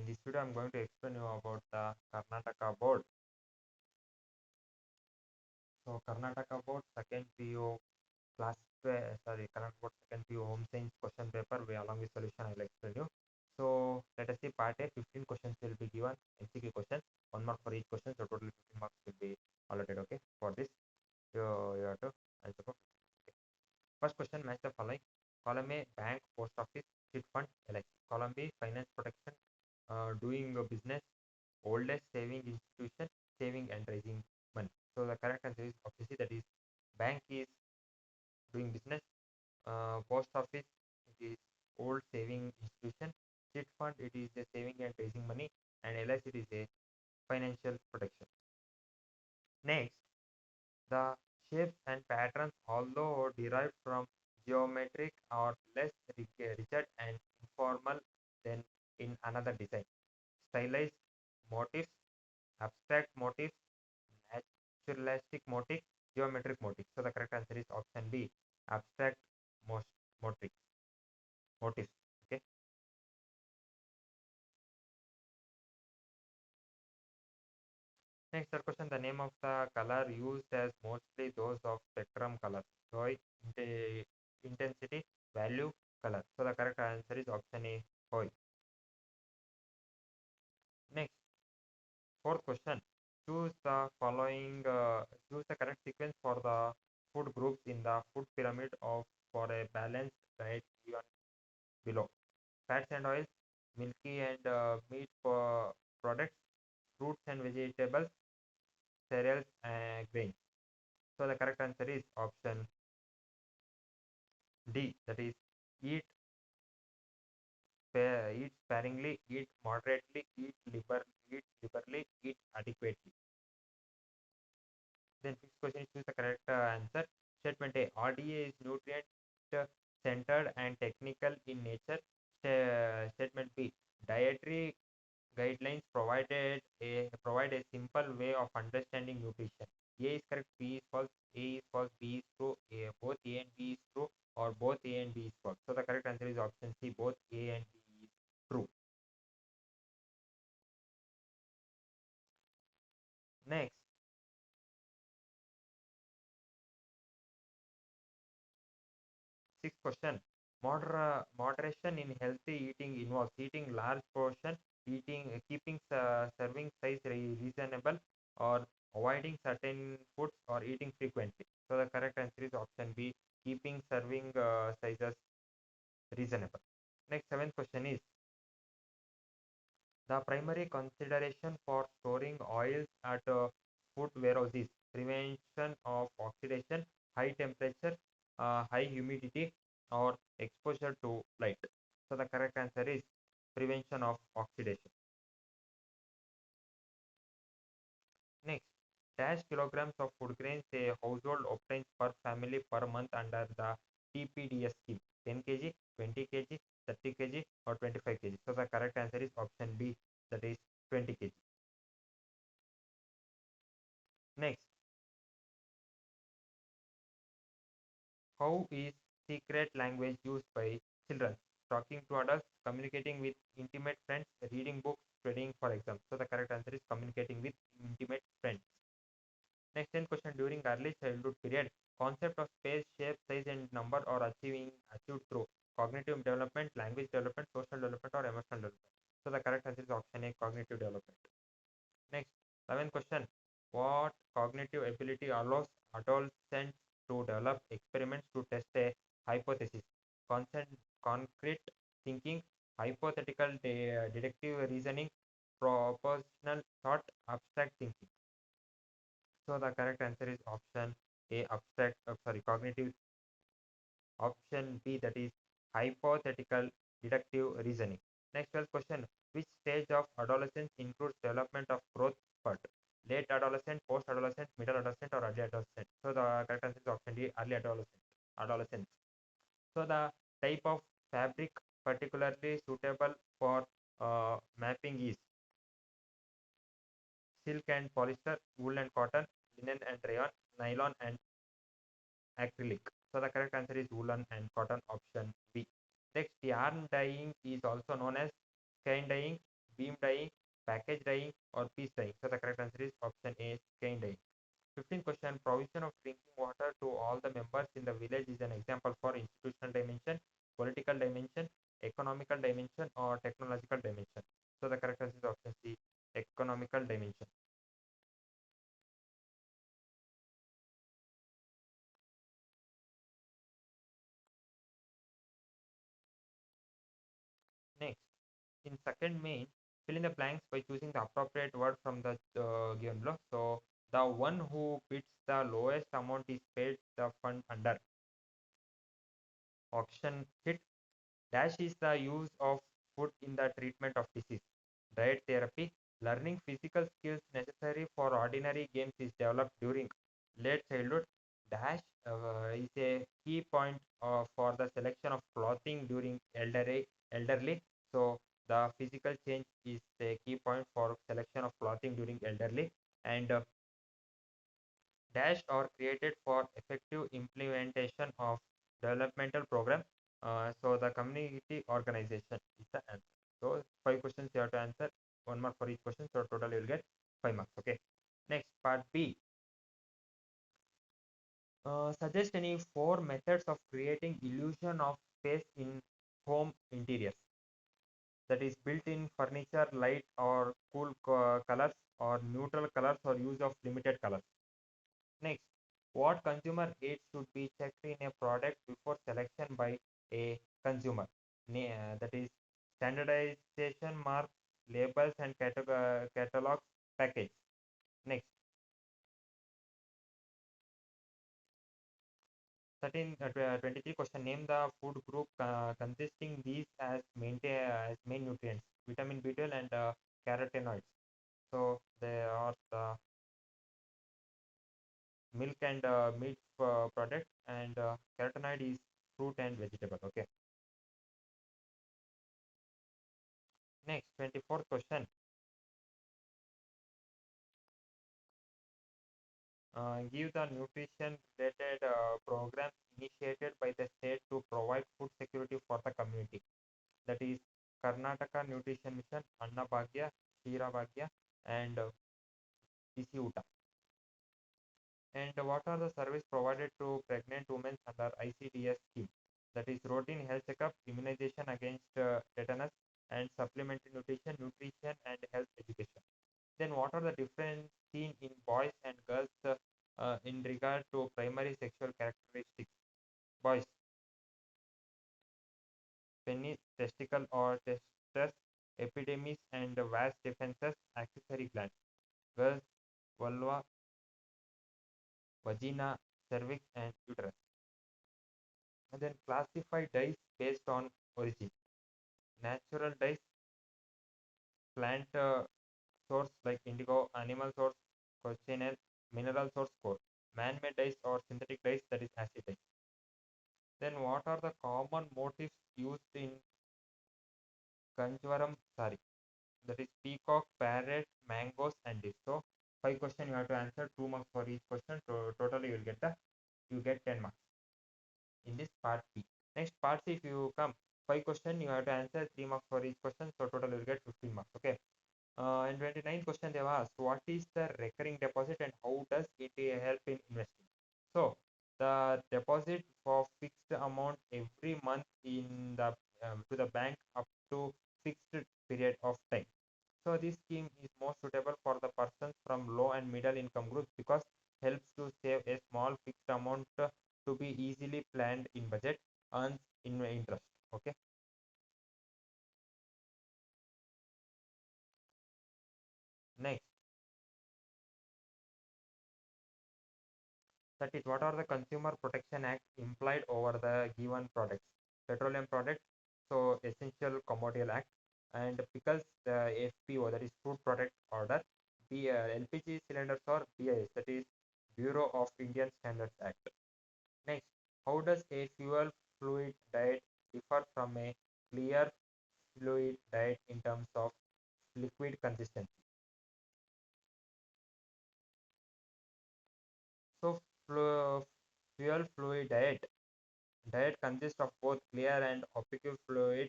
In this video, I'm going to explain you about the Karnataka board. So Karnataka board second PO Karnataka board second PO home science question paper along with solution I will explain you. So let us see part A. 15 questions will be given, MCQ questions, 1 mark for each question. So totally 15 marks will be allotted. Okay, for this you have to answer for 15. Okay. First question, match the following. Column A, bank, post office, chit fund, LIC. Column B, finance protection, doing a business, oldest saving institution, saving and raising money. So the correct answer is obviously that is bank is doing business, post office it is old saving institution, chit fund it is a saving and raising money, and LIC it is a financial protection. Next, the shapes and patterns, although derived from geometric, are less rigid and informal than in another design. Stylized motifs, abstract motifs, naturalistic motifs, geometric motifs. So the correct answer is option B, abstract motifs. Motifs. Okay. Next third question, the name of the color used as mostly those of spectrum colors. So intensity, value, color. So the correct answer is option A, Hoi. Next, fourth question, choose the following, choose the correct sequence for the food groups in the food pyramid of for a balanced diet given below. Fats and oils, milky and meat products, fruits and vegetables, cereals and grains. So the correct answer is option D, that is eat eat sparingly, eat moderately, eat liberally, eat adequately. Then fifth question is choose the correct answer. Statement A, RDA is nutrient centered and technical in nature. Statement B, dietary guidelines provide a simple way of understanding nutrition. A is correct, B is false, A is false, B is true, both A and B is true, or both A and B is false. So the correct answer is option C, both A and B is true. Next, sixth question. Moderation in healthy eating involves eating large portion, keeping serving size reasonable, or avoiding certain foods or eating frequently. So the correct answer is option B, keeping serving sizes reasonable. Next, seventh question is the primary consideration for storing oils at food warehouses: prevention of oxidation, high temperature, high humidity, or exposure to light. So the correct answer is prevention of oxidation. Next, dash kilograms of food grains a household obtains per family per month under the TPDS scheme: 10 kg, 20 kg, 30 kg, or 25 kg. So the correct answer is option B, that is 20 kg. Next, how is secret language used by children? Talking to adults, communicating with intimate friends, reading books, studying for exams. So the correct answer is communicating with intimate friends. Next 10 question, during early childhood period, concept of space, shape, size and number are achieved through cognitive development, language development, social development or emotional development. So the correct answer is option A, cognitive development. Next, 11th question, what cognitive ability allows adolescents to develop experiments to test a hypothesis? Consent, concrete thinking, hypothetical deductive reasoning, propositional thought, abstract thinking. So the correct answer is option A, cognitive. Option B, that is hypothetical deductive reasoning. Next 12th question, which stage of adolescence includes development of growth spurt? Late adolescent, post adolescent, middle adolescent, or early adolescent? So the correct answer is option D, early adolescent. Adolescence. So the type of fabric particularly suitable for mapping is silk and polyester, wool and cotton, linen and rayon, nylon and acrylic. So the correct answer is woolen and cotton, option B. Next, yarn dyeing is also known as skein dyeing, beam dyeing, package dyeing, or piece dyeing. So the correct answer is option A, skein dyeing. 15th question, provision of drinking water to all the members in the village is an example for institutional dimension, political dimension, economical dimension, or technological dimension. So the correct answer is option C, economical dimension. Next, in second main, fill in the blanks by choosing the appropriate word from the given below. So the one who bids the lowest amount is paid the fund under auction hit. Dash is the use of food in the treatment of disease. Diet therapy. Learning physical skills necessary for ordinary games is developed during late childhood. Dash is a key point for the selection of clothing during elderly. So the physical change is a key point for selection of clothing during elderly. And dash are created for effective implementation of developmental program. So the community organization is the answer. So 5 questions you have to answer, 1 mark for each question. So total you will get 5 marks. Okay. Next part B. Suggest any 4 methods of creating illusion of space in home interiors. That is built-in furniture, light or cool colors, or neutral colors, or use of limited colors. Next, what consumer aids should be checked in a product before selection by a consumer? That is standardization marks, labels, and catalogs package. Next, 23 question. Name the food group consisting these as main nutrients: vitamin B12 and carotenoids. So they are the milk and meat product, and carotenoid is fruit and vegetable. Okay. Next, 24th question. Give the nutrition related programs initiated by the state to provide food security for the community. That is Karnataka Nutrition Mission, Anna Bhagya, Shira Bhagya, and Isi Uta. And what are the service provided to pregnant women under ICDS scheme? That is routine health checkup, immunization against tetanus, and supplementary nutrition and health education. Then what are the difference seen in boys and girls in regard to primary sexual characteristics? Boys, penis, testicle or testes, epidermis and vas defenses, accessory glands. Girls, vulva, vagina, cervix and uterus. And then classify dyes based on origin. Natural dyes, plant source like indigo, animal source, cochineal, mineral source core. Man-made dyes or synthetic dyes, that is acid dyes. Then what are the common motifs used in Kanjwaram sari? That is peacock, parrot, mangoes, and this. So 5 questions you have to answer, 2 marks for each question. So totally you get 10 marks in this part B. Next part C, if you come 5 questions you have to answer, 3 marks for each question. So total you will get 15 marks. Okay. And 29th question they have asked, what is the recurring deposit and how does it help in investing? So the deposit for fixed amount every month in the to the bank up to fixed period of time. So this scheme is more suitable for the persons from low and middle income groups because helps to save a small fixed amount to be easily planned in budget, earns in interest. Okay. Next, that is what are the Consumer Protection Act implied over the given products? Petroleum product, so Essential Commodity Act, and pickles, the FPO, that is Food Product Order, LPG cylinders or BIS, that is Bureau of Indian Standards Act. Next, how does a fuel fluid diet differ from a clear fluid diet in terms of liquid consistency? So, fuel fluid diet consists of both clear and opaque fluid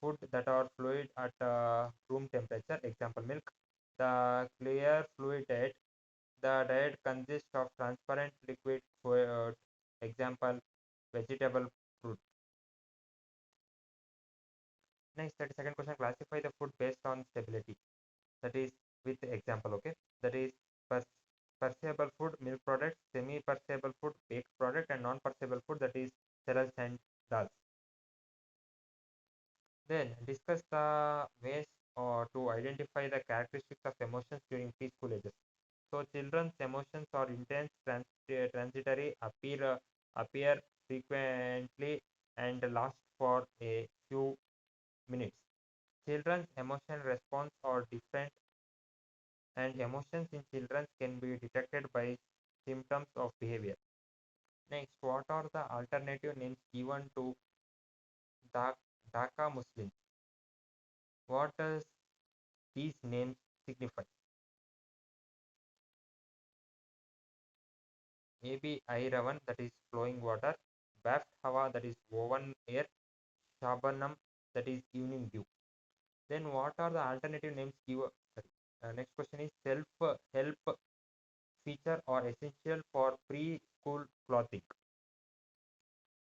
food that are fluid at room temperature, example milk. The clear fluid diet, the diet consists of transparent liquid fluid, example vegetable, fruit. Next, 32nd question, classify the food based on stability. That is with example, okay? That is pers- perishable food, milk products, semi-perishable food, baked product, and non-perishable food, that is cereals and dals. Then discuss the ways to identify the characteristics of emotions during preschool ages. So children's emotions are intense, transitory, appear frequently, and last for a few minutes. Children's emotion response are different, and emotions in children can be detected by symptoms of behavior. Next, what are the alternative names given to Dhaka Muslims? What does these names signify? Maybe Airavan, that is flowing water, Baft Hawa, that is woven air, Shabanam, that is evening dew. Then what are the alternative names given? Next question is self-help feature or essential for preschool clothing,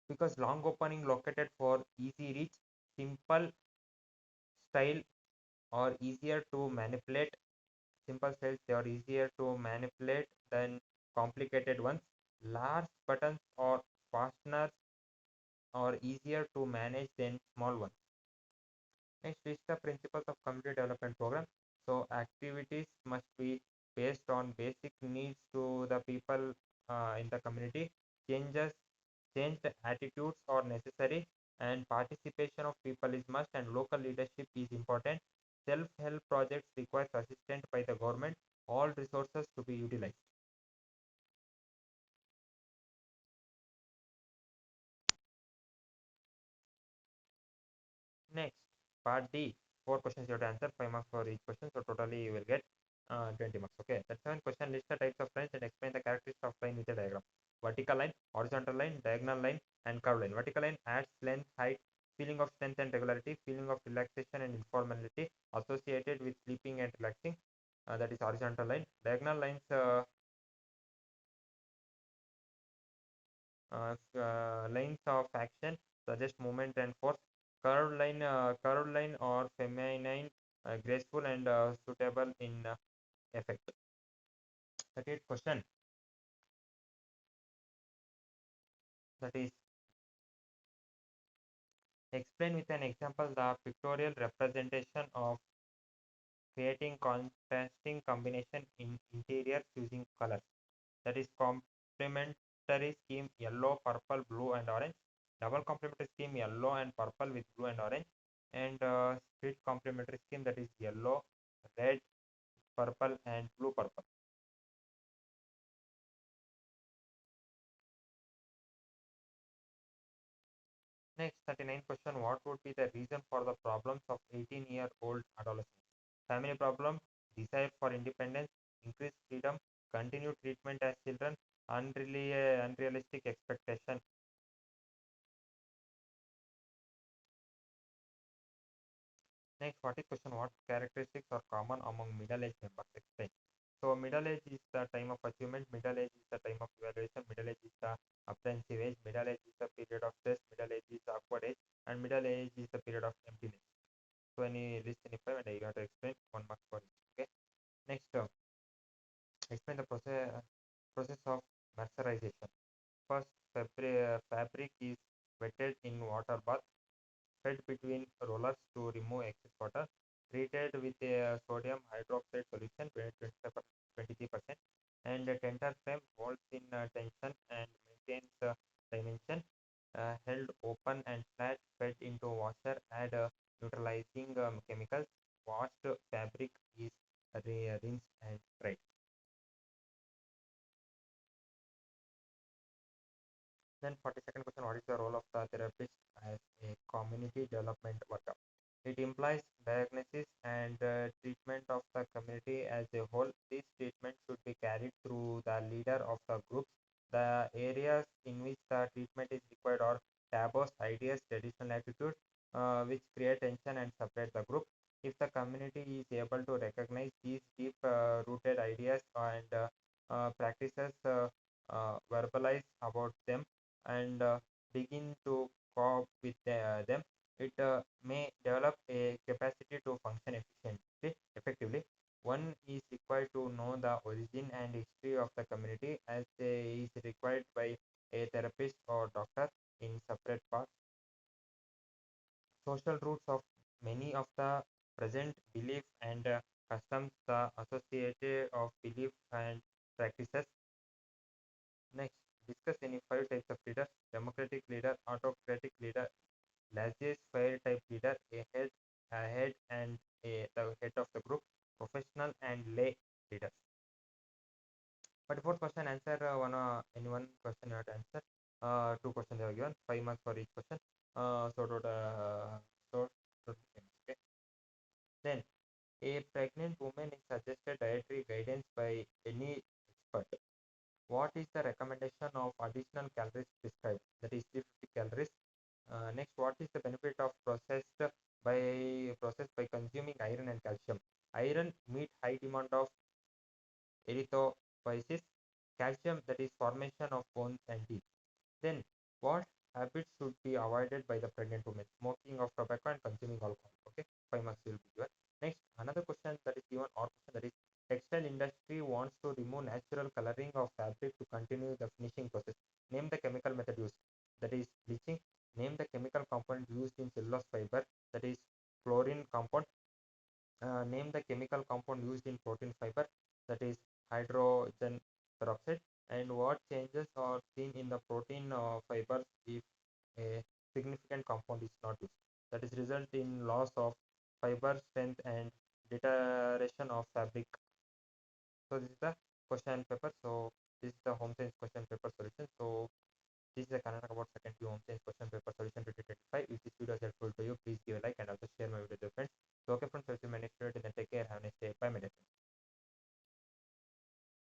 because long opening located for easy reach, simple style or easier to manipulate. Simple styles, they are easier to manipulate than complicated ones. Large buttons or fasteners are easier to manage than small ones. Next is the principles of community development program. So activities must be based on basic needs to the people in the community. Changes, changed attitudes are necessary, and participation of people is must, and local leadership is important. Self-help projects requires assistance by the government. All resources to be utilized. Next, part D. Four questions you have to answer, 5 marks for each question. So totally you will get 20 marks. Okay. The seventh question, list the types of lines and explain the characteristics of line with a diagram. Vertical line, horizontal line, diagonal line, and curved line. Vertical line adds length, height, feeling of strength and regularity, feeling of relaxation and informality associated with sleeping and relaxing. That is horizontal line. Diagonal lines lines of action suggest movement and force. Curved line or feminine, graceful and suitable in effect. 38th question, that is explain with an example the pictorial representation of creating contrasting combination in interiors using colors. That is complementary scheme yellow, purple, blue and orange. Double complementary scheme yellow and purple with blue and orange. And split complementary scheme, that is yellow, red, purple and blue purple. Next, 39th question, what would be the reason for the problems of 18-year-old adolescents? Family problem, desire for independence, increased freedom, continued treatment as children, unrealistic expectation. Next, 40th question, what characteristics are common among middle-aged members? Explain. So, middle age is the time of achievement, middle age is the time of evaluation, middle age is the apprehensive age, middle age is the period of stress, middle age is the awkward age, and middle age is the period of emptiness. So, any list any five, and you have to explain 1 mark for each. Okay. Next, explain the process of mercerization. First, fabric is wetted in water bath, fed between rollers to remove excess water, treated with a sodium hydroxide solution 23%, and a tender frame holds in tension and maintains dimension, held open and flat, fed into washer, add neutralizing chemicals, washed fabric is rinsed and dried. Then 42nd question, what is the role of the therapist as a community development worker? It implies diagnosis and treatment of the community as a whole. This treatment should be carried through the leader of the groups. The areas in which the treatment is required are taboos, ideas, traditional attitudes, which create tension and separate the group. If the community is able to recognize these deep rooted ideas and practices, verbalize about them, and begin to cope with them, it may develop a capacity to function effectively. One is required to know the origin and history of the community as is required by a therapist or doctor in separate parts. Social roots of many of the present beliefs and customs, the associated of belief and practices. Next, discuss any five types of leaders: democratic leader, autocratic leader, laissez-faire type leader, a head and the head of the group, professional and lay leaders. But fourth question, answer any one question you have to answer. Two questions are given, 5 marks for each question. So total, okay. Then, a pregnant woman is suggested dietary guidance by any expert. What is the recommendation of additional calories prescribed? That is 350 calories. Next, what is the benefit of processed by consuming iron and calcium? Iron meet high demand of erythropoiesis, calcium that is formation of bones and teeth. Then, what habits should be avoided by the pregnant woman? Smoking of tobacco and consuming alcohol. Okay, 5 marks will be given. Next, another question that is given or question that is textile industry wants to remove natural coloring of fabric to continue the finishing process. Name the chemical method used. That is bleaching. Name the chemical component used in cellulose fiber. That is chlorine compound. Name the chemical compound used in protein fiber, that is hydrogen peroxide, and what changes are seen in the protein fibers if a significant compound is not used. That is result in loss of fiber strength and deterioration of fabric. So this is the question paper. So this is the home science question paper solution. So this is the Karnataka board second home science question paper.